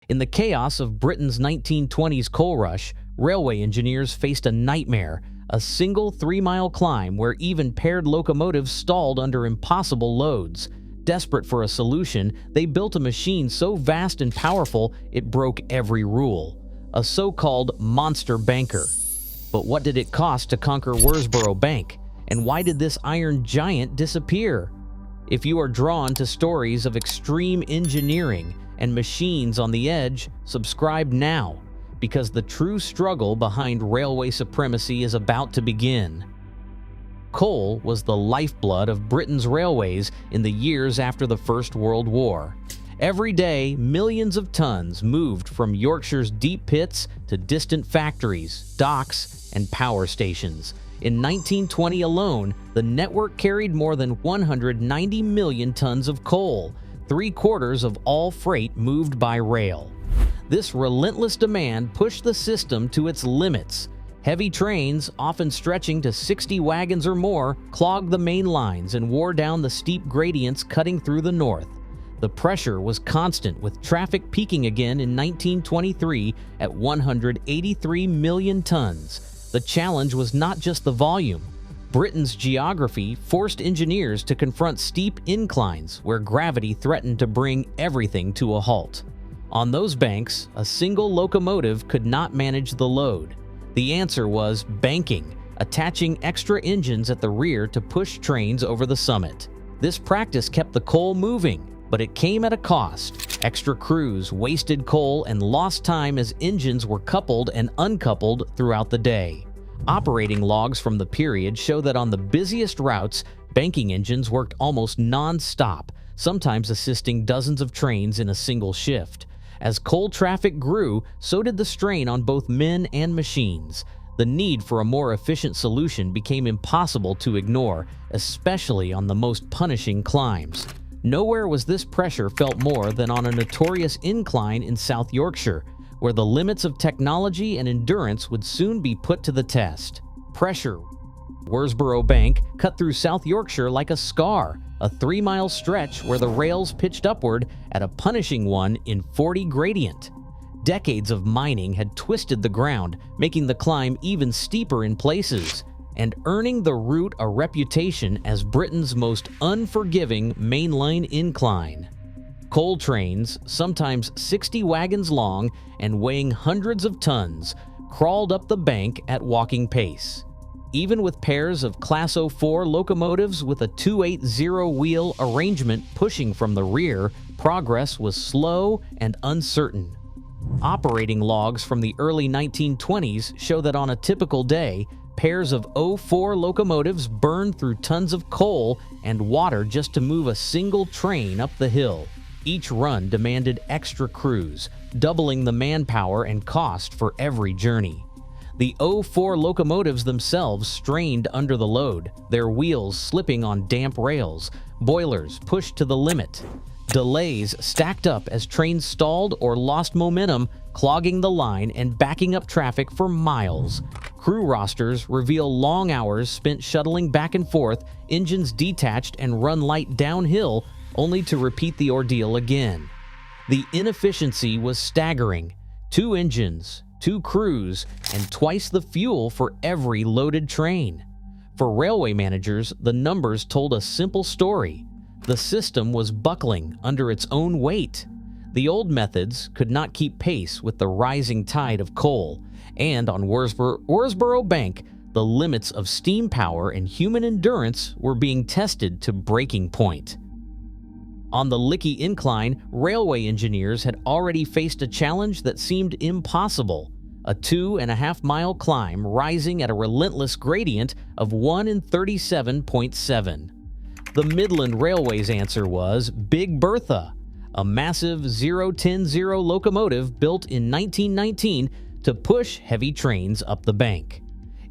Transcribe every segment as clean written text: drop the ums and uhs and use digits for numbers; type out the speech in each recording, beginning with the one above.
In the chaos of Britain's 1920s coal rush, railway engineers faced a nightmare, a single 3-mile climb where even paired locomotives stalled under impossible loads. Desperate for a solution, they built a machine so vast and powerful it broke every rule, a so-called monster banker. But what did it cost to conquer Worsborough Bank? And why did this iron giant disappear? If you are drawn to stories of extreme engineering and machines on the edge, subscribe now, because the true struggle behind railway supremacy is about to begin. Coal was the lifeblood of Britain's railways in the years after the First World War. Every day, millions of tons moved from Yorkshire's deep pits to distant factories, docks, and power stations. In 1920 alone, the network carried more than 190 million tons of coal, 3/4 of all freight moved by rail. This relentless demand pushed the system to its limits. Heavy trains, often stretching to 60 wagons or more, clogged the main lines and wore down the steep gradients cutting through the north. The pressure was constant, with traffic peaking again in 1923 at 183 million tons. The challenge was not just the volume. Britain's geography forced engineers to confront steep inclines where gravity threatened to bring everything to a halt. On those banks, a single locomotive could not manage the load. The answer was banking, attaching extra engines at the rear to push trains over the summit. This practice kept the coal moving, but it came at a cost. Extra crews, wasted coal, and lost time as engines were coupled and uncoupled throughout the day. Operating logs from the period show that on the busiest routes, banking engines worked almost non-stop, sometimes assisting dozens of trains in a single shift. As coal traffic grew, so did the strain on both men and machines. The need for a more efficient solution became impossible to ignore, especially on the most punishing climbs. Nowhere was this pressure felt more than on a notorious incline in South Yorkshire, where the limits of technology and endurance would soon be put to the test. Pressure. Worsborough Bank cut through South Yorkshire like a scar, a 3-mile stretch where the rails pitched upward at a punishing one in 40 gradient. Decades of mining had twisted the ground, making the climb even steeper in places, and earning the route a reputation as Britain's most unforgiving mainline incline. Coal trains, sometimes 60 wagons long and weighing hundreds of tons, crawled up the bank at walking pace. Even with pairs of Class 04 locomotives with a 280-wheel arrangement pushing from the rear, progress was slow and uncertain. Operating logs from the early 1920s show that on a typical day, pairs of 04 locomotives burned through tons of coal and water just to move a single train up the hill. Each run demanded extra crews, doubling the manpower and cost for every journey. The 04 locomotives themselves strained under the load, their wheels slipping on damp rails, boilers pushed to the limit. Delays stacked up as trains stalled or lost momentum, clogging the line and backing up traffic for miles. Crew rosters reveal long hours spent shuttling back and forth, engines detached and run light downhill, only to repeat the ordeal again. The inefficiency was staggering. 2 engines, 2 crews, and twice the fuel for every loaded train. For railway managers, the numbers told a simple story. The system was buckling under its own weight. The old methods could not keep pace with the rising tide of coal, and on Worsborough Bank, the limits of steam power and human endurance were being tested to breaking point. On the Lickey Incline, railway engineers had already faced a challenge that seemed impossible, a 2.5-mile climb rising at a relentless gradient of 1 in 37.7. The Midland Railway's answer was Big Bertha, a massive 010 locomotive built in 1919 to push heavy trains up the bank.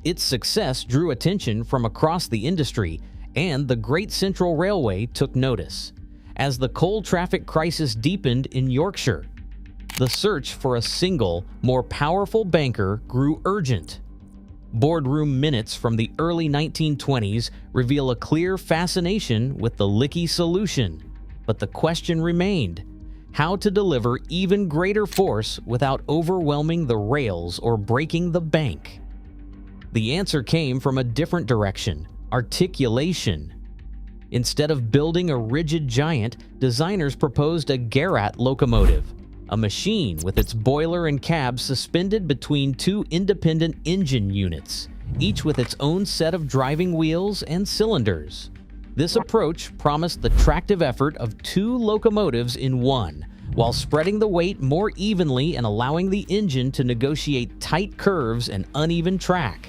Its success drew attention from across the industry, and the Great Central Railway took notice. As the coal traffic crisis deepened in Yorkshire, the search for a single, more powerful banker grew urgent. Boardroom minutes from the early 1920s reveal a clear fascination with the Lickey solution, but the question remained: how to deliver even greater force without overwhelming the rails or breaking the bank. The answer came from a different direction: articulation. Instead of building a rigid giant, designers proposed a Garratt locomotive, a machine with its boiler and cab suspended between two independent engine units, each with its own set of driving wheels and cylinders. This approach promised the tractive effort of two locomotives in one, while spreading the weight more evenly and allowing the engine to negotiate tight curves and uneven track.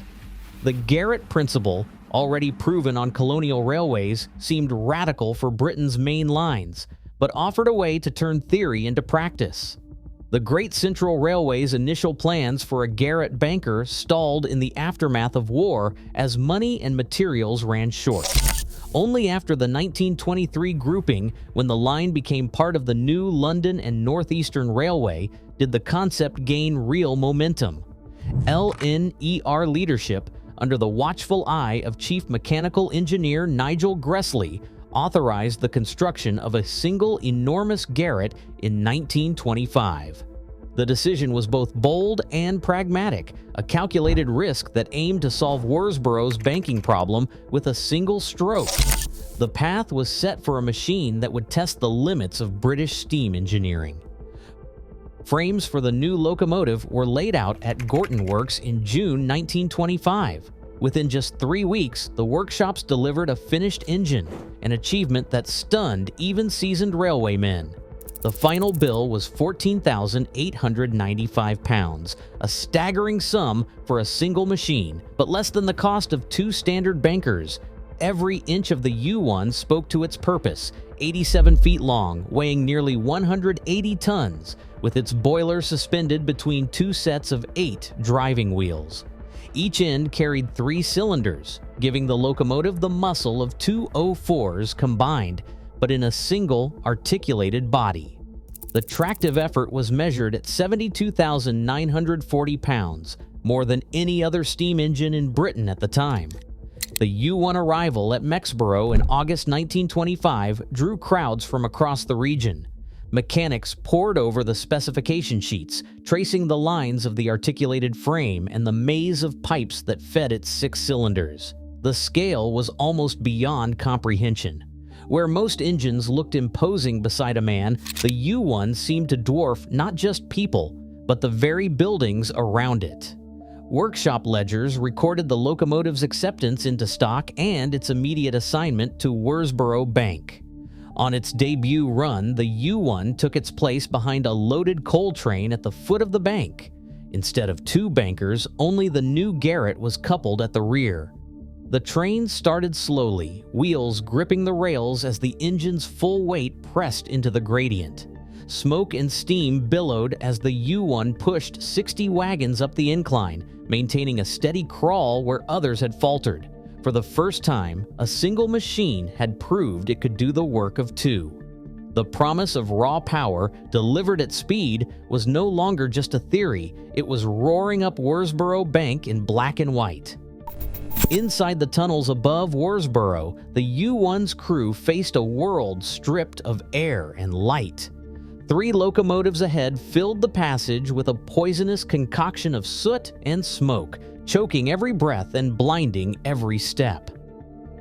The Garratt principle, already proven on colonial railways, seemed radical for Britain's main lines, but offered a way to turn theory into practice. The Great Central Railway's initial plans for a Garratt banker stalled in the aftermath of war as money and materials ran short. Only after the 1923 grouping, when the line became part of the new London and Northeastern Railway, did the concept gain real momentum. LNER leadership, under the watchful eye of Chief Mechanical Engineer Nigel Gresley, authorized the construction of a single enormous Garratt in 1925. The decision was both bold and pragmatic, a calculated risk that aimed to solve Worsborough's banking problem with a single stroke. The path was set for a machine that would test the limits of British steam engineering. Frames for the new locomotive were laid out at Gorton Works in June 1925. Within just 3 weeks, the workshops delivered a finished engine, an achievement that stunned even seasoned railwaymen. The final bill was £14,895, a staggering sum for a single machine, but less than the cost of 2 standard bankers. Every inch of the U1 spoke to its purpose: 87 feet long, weighing nearly 180 tons, with its boiler suspended between 2 sets of 8 driving wheels. Each end carried 3 cylinders, giving the locomotive the muscle of 2 04s combined, but in a single articulated body. The tractive effort was measured at 72,940 pounds, more than any other steam engine in Britain at the time. The U1 arrival at Mexborough in August 1925 drew crowds from across the region. Mechanics pored over the specification sheets, tracing the lines of the articulated frame and the maze of pipes that fed its 6 cylinders. The scale was almost beyond comprehension. Where most engines looked imposing beside a man, the U1 seemed to dwarf not just people, but the very buildings around it. Workshop ledgers recorded the locomotive's acceptance into stock and its immediate assignment to Worsborough Bank. On its debut run, the U1 took its place behind a loaded coal train at the foot of the bank. Instead of 2 bankers, only the new Garratt was coupled at the rear. The train started slowly, wheels gripping the rails as the engine's full weight pressed into the gradient. Smoke and steam billowed as the U1 pushed 60 wagons up the incline, maintaining a steady crawl where others had faltered. For the first time, a single machine had proved it could do the work of 2. The promise of raw power, delivered at speed, was no longer just a theory. It was roaring up Worsborough Bank in black and white. Inside the tunnels above Worsborough, the U1's crew faced a world stripped of air and light. 3 locomotives ahead filled the passage with a poisonous concoction of soot and smoke, choking every breath and blinding every step.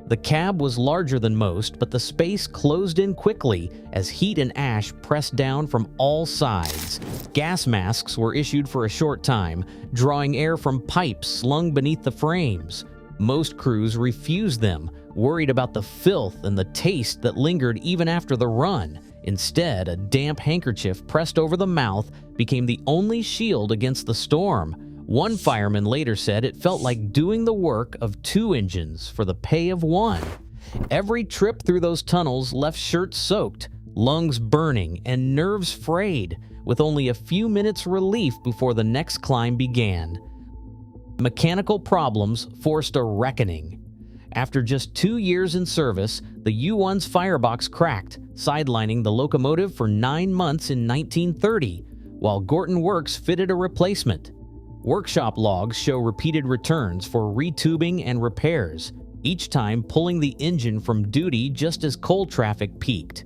The cab was larger than most, but the space closed in quickly as heat and ash pressed down from all sides. Gas masks were issued for a short time, drawing air from pipes slung beneath the frames. Most crews refused them, worried about the filth and the taste that lingered even after the run. Instead, a damp handkerchief pressed over the mouth became the only shield against the storm. One fireman later said it felt like doing the work of 2 engines for the pay of 1. Every trip through those tunnels left shirts soaked, lungs burning, and nerves frayed, with only a few minutes relief before the next climb began. Mechanical problems forced a reckoning. After just 2 years in service, the U1's firebox cracked, sidelining the locomotive for 9 months in 1930, while Gorton Works fitted a replacement. Workshop logs show repeated returns for retubing and repairs, each time pulling the engine from duty just as coal traffic peaked.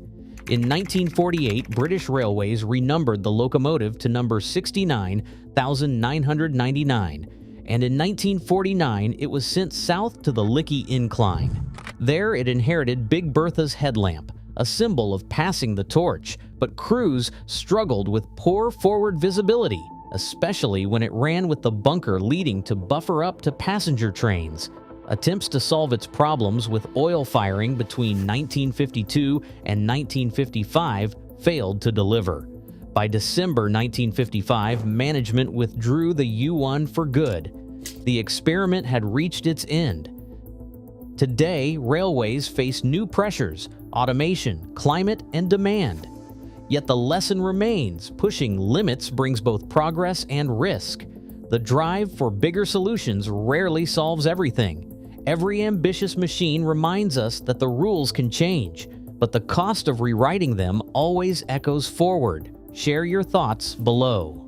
In 1948, British Railways renumbered the locomotive to number 69,999, and in 1949 it was sent south to the Lickey Incline. There it inherited Big Bertha's headlamp, a symbol of passing the torch, but crews struggled with poor forward visibility, especially when it ran with the bunker leading to buffer up to passenger trains. Attempts to solve its problems with oil firing between 1952 and 1955 failed to deliver. By December 1955, management withdrew the U1 for good. The experiment had reached its end. Today, railways face new pressures, automation, climate, and demand. Yet the lesson remains: pushing limits brings both progress and risk. The drive for bigger solutions rarely solves everything. Every ambitious machine reminds us that the rules can change, but the cost of rewriting them always echoes forward. Share your thoughts below.